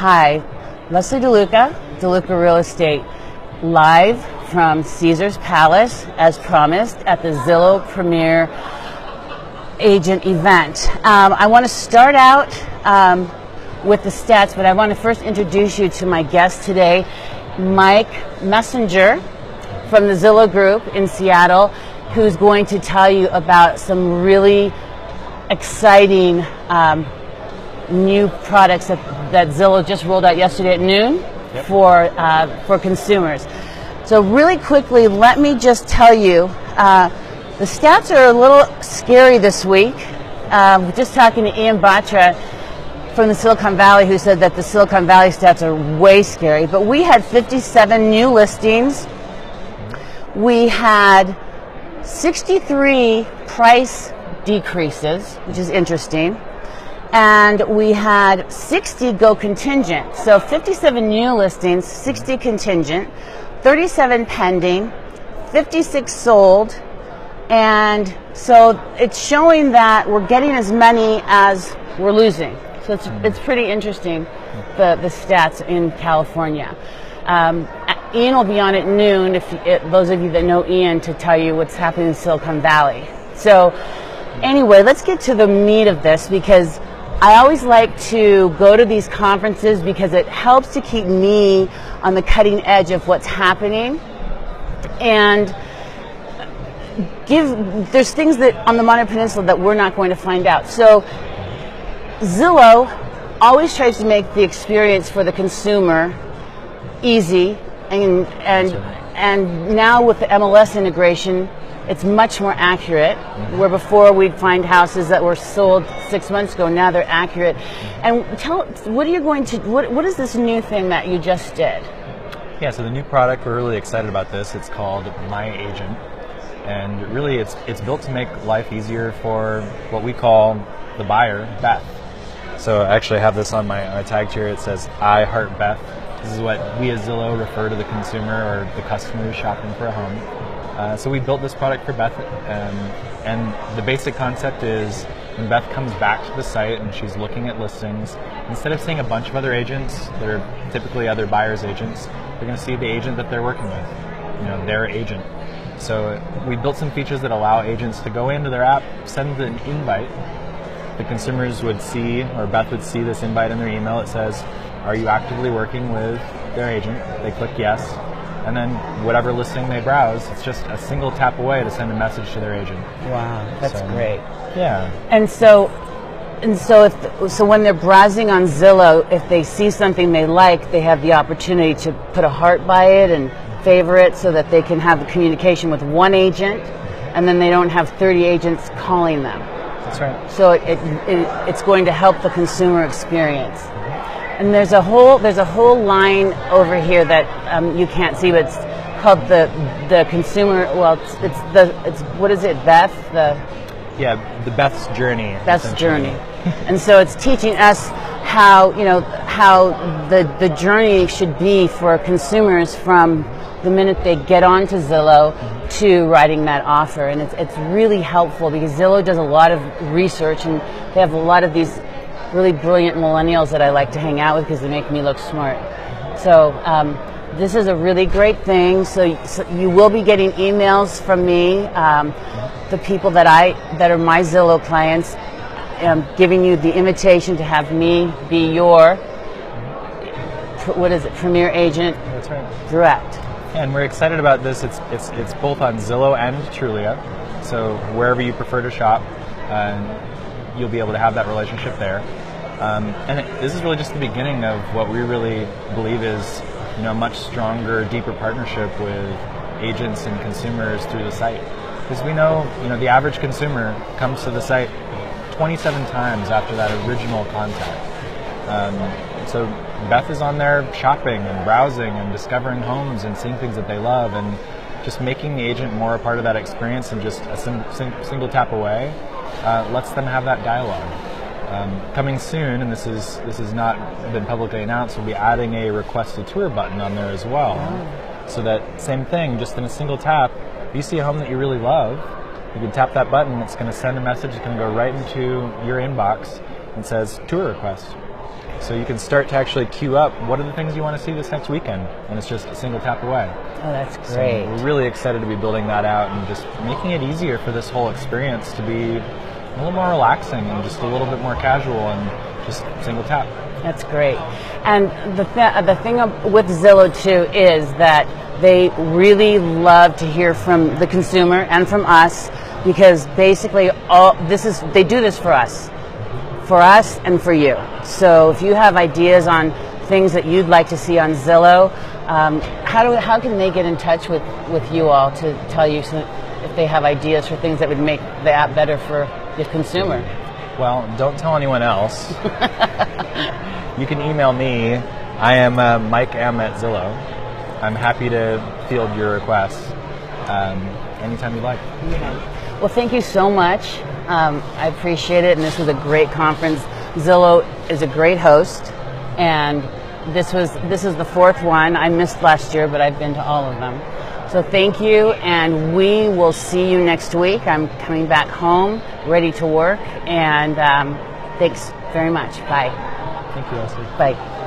Hi, Leslie DeLuca, DeLuca Real Estate, live from Caesar's Palace, as promised, at the Zillow Premier Agent event. I want to start out with the stats, but I want to first introduce you to my guest today, Mike Messenger from the Zillow Group in Seattle, who's going to tell you about some really exciting new products that Zillow just rolled out yesterday at noon. Yep. for consumers. So really quickly, let me just tell you, the stats are a little scary this week. Just talking to Ian Batra from the Silicon Valley, who said that the Silicon Valley stats are way scary. But we had 57 new listings. We had 63 price decreases, which is interesting. And we had 60 go contingent. So 57 new listings, 60 contingent, 37 pending, 56 sold. And so it's showing that we're getting as many as we're losing. So it's pretty interesting, the stats in California. Ian will be on at noon, those of you that know Ian, to tell you what's happening in Silicon Valley. So anyway, let's get to the meat of this, because I always like to go to these conferences because it helps to keep me on the cutting edge of what's happening, and there's things that on the Modern Peninsula that we're not going to find out. So Zillow always tries to make the experience for the consumer easy, and now with the MLS integration, it's much more accurate. Where before we'd find houses that were sold 6 months ago, now they're accurate. And what is this new thing that you just did? Yeah, so the new product, we're really excited about this. It's called My Agent. And really it's built to make life easier for what we call the buyer, Beth. So I actually have this on my tag here. It says, I heart Beth. This is what we as Zillow refer to the consumer or the customer who's shopping for a home. So we built this product for Beth, and the basic concept is when Beth comes back to the site and she's looking at listings, instead of seeing a bunch of other agents that are typically other buyers' agents, they're going to see the agent that they're working with, their agent. So we built some features that allow agents to go into their app, send an invite. The consumers would see, or Beth would see this invite in their email. It says, are you actively working with their agent? They click yes. And then whatever listing they browse, it's just a single tap away to send a message to their agent. Wow, that's great. Yeah. And so when they're browsing on Zillow, if they see something they like, they have the opportunity to put a heart by it and favor it, so that they can have the communication with one agent, and then they don't have 30 agents calling them. That's right. So it's going to help the consumer experience. And there's a whole line over here that you can't see, but it's called the consumer. Well, it's what is it, Beth? The Beth's journey. Beth's journey, and so it's teaching us how the journey should be for consumers from the minute they get onto Zillow to writing that offer, and it's really helpful because Zillow does a lot of research, and they have a lot of these really brilliant millennials that I like to hang out with because they make me look smart. So this is a really great thing. So you will be getting emails from me, the people that are my Zillow clients, giving you the invitation to have me be your Premier Agent. That's right. Direct. And we're excited about this. It's both on Zillow and Trulia. So wherever you prefer to shop, you'll be able to have that relationship there. This is really just the beginning of what we really believe is, a much stronger, deeper partnership with agents and consumers through the site. Because we know, the average consumer comes to the site 27 times after that original contact. So Beth is on there shopping and browsing and discovering homes and seeing things that they love, and just making the agent more a part of that experience, and just a single tap away lets them have that dialogue. Coming soon, and this has not been publicly announced, we'll be adding a request a tour button on there as well. So that same thing, just in a single tap, if you see a home that you really love, you can tap that button, it's going to send a message, it's going to go right into your inbox and says tour request. So you can start to actually queue up what are the things you want to see this next weekend, and it's just a single tap away. Oh, that's So great. we're really excited to be building that out and just making it easier for this whole experience to be a little more relaxing and just a little bit more casual and just single tap. That's great. And the thing with Zillow too is that they really love to hear from the consumer and from us, because basically they do this for us and for you. So if you have ideas on things that you'd like to see on Zillow, how can they get in touch with you all to tell you if they have ideas for things that would make the app better for the consumer? Well, don't tell anyone else. You can email me. I am Mike M at Zillow. I'm happy to field your requests anytime you like. Okay. Well, thank you so much. I appreciate it, and this was a great conference. Zillow is a great host, and this is the fourth one. I missed last year, but I've been to all of them. So thank you, and we will see you next week. I'm coming back home, ready to work, and thanks very much. Bye. Thank you, Leslie. Bye.